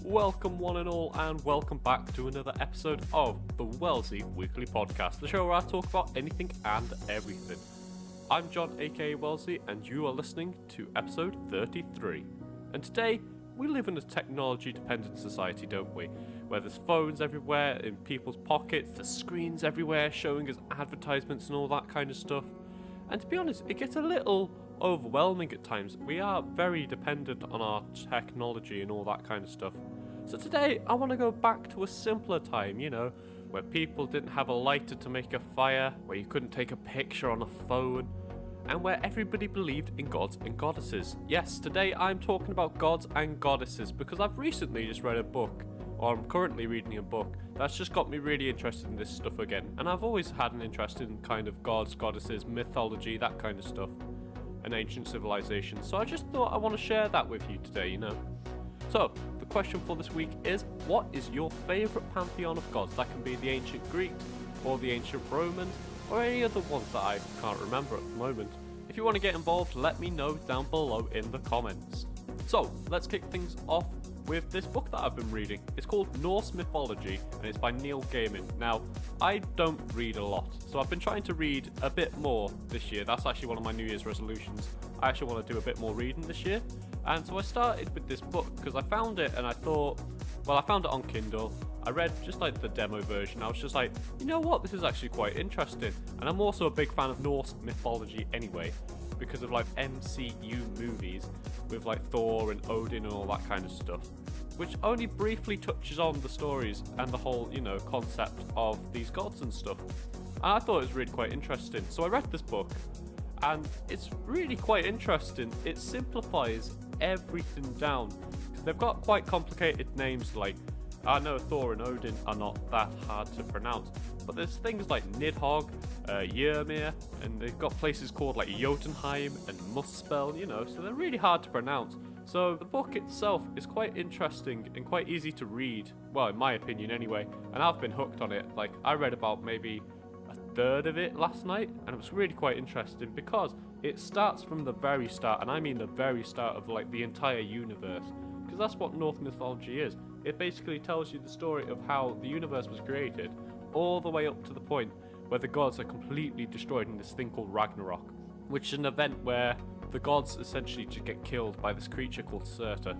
Welcome one and all, and welcome back to another episode of the Wellsy Weekly Podcast, the show where I talk about anything and everything. I'm John, aka Wellsy, and you are listening to episode 33. And today, we live in a technology-dependent society, don't we? Where there's phones everywhere, in people's pockets, there's screens everywhere showing us advertisements and all that kind of stuff. And to be honest, it gets a little overwhelming at times. We are very dependent on our technology and all that kind of stuff. So today I want to go back to a simpler time, where people didn't have a lighter to make a fire, where you couldn't take a picture on a phone, and where everybody believed in gods and goddesses. Yes, today I'm talking about gods and goddesses because I've recently just read a book, or I'm currently reading a book, that's just got me really interested in this stuff again. And I've always had an interest in kind of gods, goddesses, mythology, that kind of stuff, and ancient civilizations. So I just thought I want to share that with you today, So, the question for this week is, what is your favourite pantheon of gods? That can be the ancient Greeks, or the ancient Romans, or any other ones that I can't remember at the moment. If you want to get involved, let me know down below in the comments. So, let's kick things off with this book that I've been reading. It's called Norse Mythology, and it's by Neil Gaiman. Now, I don't read a lot, so I've been trying to read a bit more this year. That's actually one of my New Year's resolutions. I actually want to do a bit more reading this year. And so I started with this book because I found it and I thought, well, I found it on Kindle. I read just like the demo version. I was just like, you know what, this is actually quite interesting. And I'm also a big fan of Norse mythology anyway, because of like MCU movies with like Thor and Odin and all that kind of stuff, which only briefly touches on the stories and the whole, concept of these gods and stuff. And I thought it was really quite interesting. So I read this book and it's really quite interesting. It simplifies everything down because they've got quite complicated names. Like, I know Thor and Odin are not that hard to pronounce, but there's things like Nidhogg, Ymir, and they've got places called like Jotunheim and Muspel, so they're really hard to pronounce. So the book itself is quite interesting and quite easy to read, well, in my opinion anyway, and I've been hooked on it. Like, I read about maybe a third of it last night, and it was really quite interesting because it starts from the very start, and I mean the very start of like the entire universe, because that's what Norse mythology is. It basically tells you the story of how the universe was created, all the way up to the point where the gods are completely destroyed in this thing called Ragnarok, which is an event where the gods essentially just get killed by this creature called Surtur.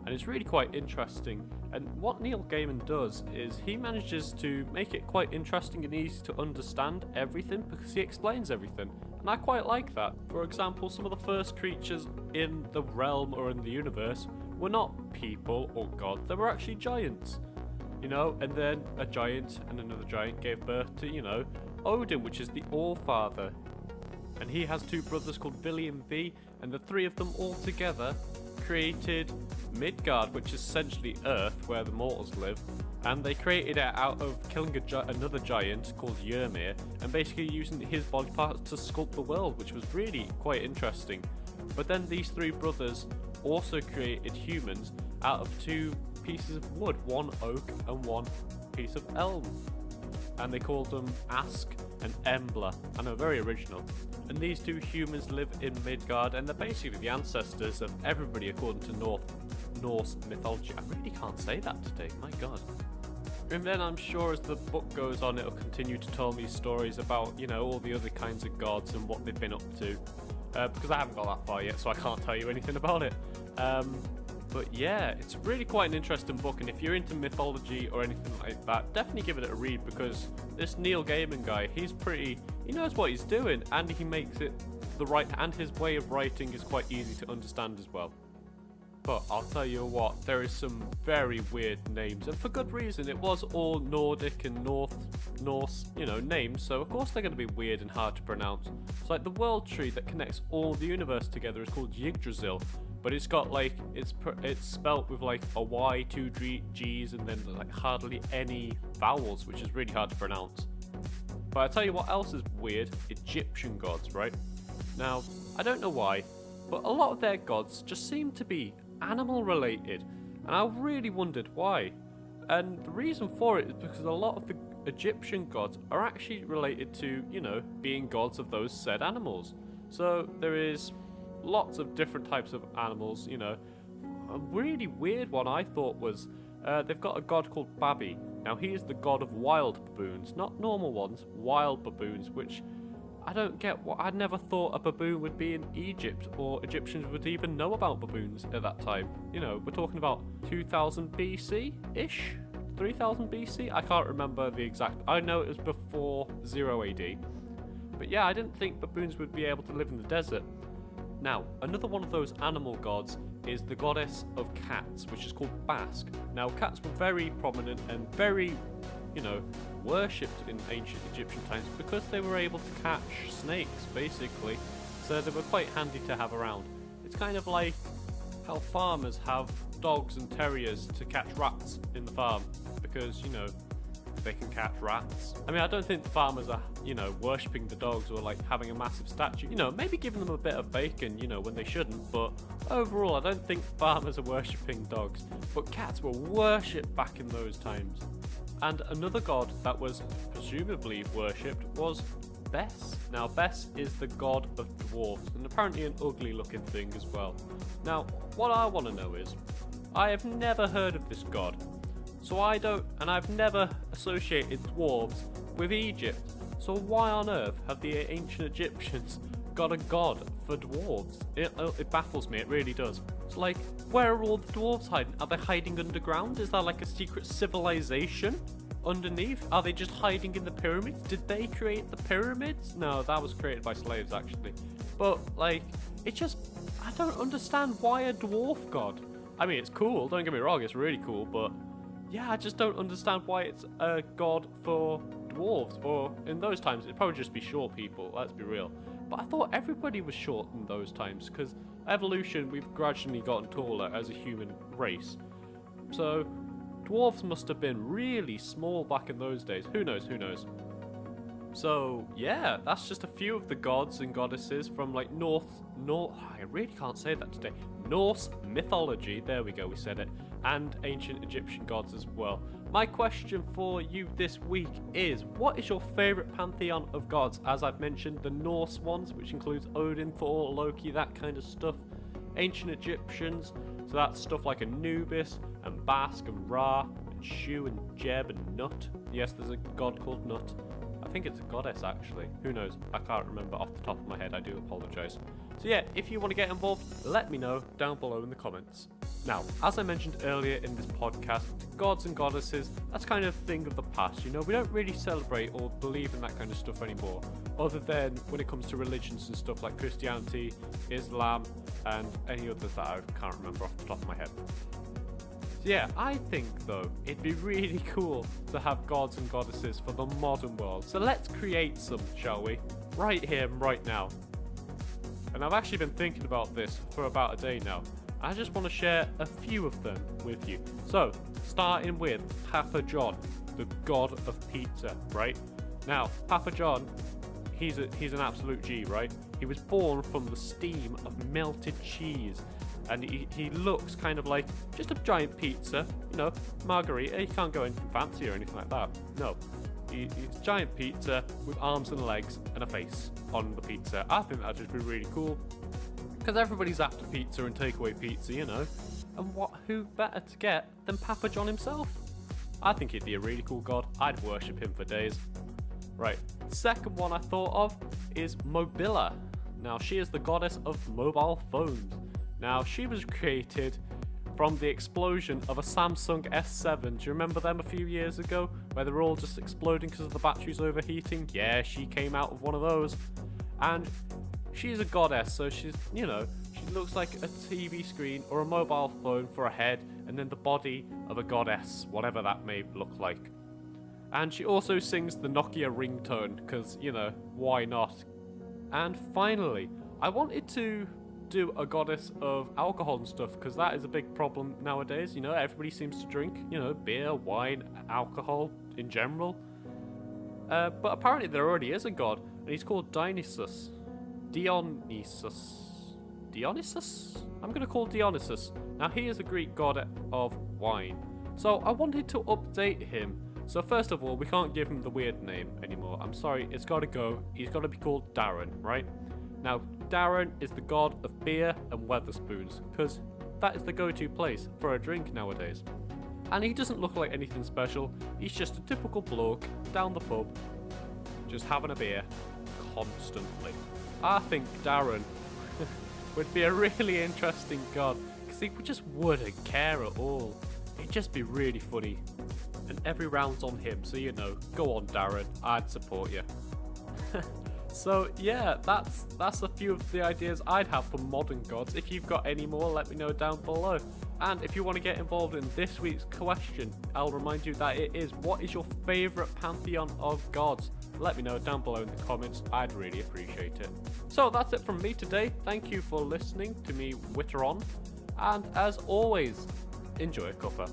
And it's really quite interesting. And what Neil Gaiman does is he manages to make it quite interesting and easy to understand everything because he explains everything. And I quite like that. For example, some of the first creatures in the realm or in the universe were not people or gods, they were actually giants. And then a giant and another giant gave birth to, Odin, which is the All-Father. And he has two brothers called Vili and V, and the three of them all together created Midgard, which is essentially Earth, where the mortals live. And they created it out of killing another giant called Ymir, and basically using his body parts to sculpt the world, which was really quite interesting. But then these three brothers also created humans out of two pieces of wood, one oak and one piece of elm. And they called them Ask and Embla, and they're very original. And these two humans live in Midgard, and they're basically the ancestors of everybody according to Norse mythology. I really can't say that today, my god. And then I'm sure as the book goes on, it'll continue to tell me stories about, all the other kinds of gods and what they've been up to. Because I haven't got that far yet, so I can't tell you anything about it. But yeah, it's really quite an interesting book, and if you're into mythology or anything like that, definitely give it a read, because this Neil Gaiman guy, he knows what he's doing, and he makes it the right, and his way of writing is quite easy to understand as well. But I'll tell you what, there is some very weird names, and for good reason. It was all Nordic and Norse, names, so of course they're going to be weird and hard to pronounce. It's like the world tree that connects all the universe together is called Yggdrasil, but it's got like, it's spelt with like a Y, two G's, and then like hardly any vowels, which is really hard to pronounce. But I'll tell you what else is weird, Egyptian gods, right? Now, I don't know why, but a lot of their gods just seem to be animal related, and I really wondered why. And the reason for it is because a lot of the Egyptian gods are actually related to, being gods of those said animals. So there is lots of different types of animals, a really weird one I thought was, they've got a god called Babi. Now he is the god of wild baboons, not normal ones, wild baboons, which I don't get. What I never thought a baboon would be in Egypt, or Egyptians would even know about baboons at that time. You know, we're talking about 2000 BC-ish? 3000 BC? I can't remember the exact. I know it was before 0 AD. But yeah, I didn't think baboons would be able to live in the desert. Now, another one of those animal gods is the goddess of cats, which is called Basque. Now, cats were very prominent and very, worshipped in ancient Egyptian times because they were able to catch snakes, basically. So they were quite handy to have around. It's kind of like how farmers have dogs and terriers to catch rats in the farm because, they can catch rats. I mean, I don't think the farmers are, worshipping the dogs or like having a massive statue. Maybe giving them a bit of bacon, when they shouldn't. But overall, I don't think farmers are worshipping dogs. But cats were worshipped back in those times. And another god that was presumably worshipped was Bes. Now, Bes is the god of dwarves, and apparently an ugly looking thing as well. Now, what I want to know is, I have never heard of this god. So I've never associated dwarves with Egypt. So why on earth have the ancient Egyptians got a god for dwarves? It baffles me, it really does. It's like, where are all the dwarves hiding? Are they hiding underground? Is there like a secret civilization underneath? Are they just hiding in the pyramids? Did they create the pyramids? No, that was created by slaves actually. But I don't understand why a dwarf god. I mean, it's cool, don't get me wrong, it's really cool, but yeah, I just don't understand why it's a god for dwarves, or in those times it'd probably just be short people, let's be real. But I thought everybody was short in those times, because evolution, we've gradually gotten taller as a human race. So dwarves must have been really small back in those days. Who knows? So yeah, that's just a few of the gods and goddesses from like I really can't say that today. Norse mythology, there we go, we said it, and ancient Egyptian gods as well. My question for you this week is, what is your favourite pantheon of gods? As I've mentioned, the Norse ones, which includes Odin, Thor, Loki, that kind of stuff. Ancient Egyptians, so that's stuff like Anubis, and Basque, and Ra, and Shu, and Jeb, and Nut. Yes, there's a god called Nut. I think it's a goddess actually. Who knows? I can't remember off the top of my head. I do apologise. So yeah, if you want to get involved, let me know down below in the comments. Now, as I mentioned earlier in this podcast, gods and goddesses, that's kind of a thing of the past. We don't really celebrate or believe in that kind of stuff anymore, other than when it comes to religions and stuff like Christianity, Islam, and any others that I can't remember off the top of my head. So yeah, I think though, it'd be really cool to have gods and goddesses for the modern world. So let's create some, shall we? Right here and right now. And I've actually been thinking about this for about a day now. I just want to share a few of them with you. So, starting with Papa John, the god of pizza, right? Now, Papa John, he's an absolute G, right? He was born from the steam of melted cheese. And he looks kind of like just a giant pizza, margarita. He can't go anything fancy or anything like that. No, he's a giant pizza with arms and legs and a face on the pizza. I think that'd just be really cool, because everybody's after pizza and takeaway pizza, And who better to get than Papa John himself? I think he'd be a really cool god. I'd worship him for days. Right, second one I thought of is Mobilla. Now, she is the goddess of mobile phones. Now, she was created from the explosion of a Samsung S7. Do you remember them a few years ago, where they were all just exploding because of the batteries overheating? Yeah, she came out of one of those. And she's a goddess, so she's, she looks like a TV screen or a mobile phone for a head, and then the body of a goddess, whatever that may look like. And she also sings the Nokia ringtone, because, why not? And finally, I wanted to do a goddess of alcohol and stuff, because that is a big problem nowadays. Everybody seems to drink, beer, wine, alcohol in general. But apparently there already is a god, and he's called Dionysus. Dionysus? I'm going to call Dionysus. Now, he is a Greek god of wine. So I wanted to update him. So first of all, we can't give him the weird name anymore. I'm sorry, it's got to go. He's got to be called Darren, right? Now, Darren is the god of beer and Weatherspoons, because that is the go-to place for a drink nowadays. And he doesn't look like anything special, he's just a typical bloke down the pub, just having a beer constantly. I think Darren would be a really interesting god, because he just wouldn't care at all. It'd just be really funny. And every round's on him, so go on Darren, I'd support you. So yeah, that's a few of the ideas I'd have for modern gods. If you've got any more, let me know down below. And if you want to get involved in this week's question, I'll remind you that it is, what is your favourite pantheon of gods? Let me know down below in the comments, I'd really appreciate it. So that's it from me today. Thank you for listening to me witter on, and as always, enjoy a cuppa.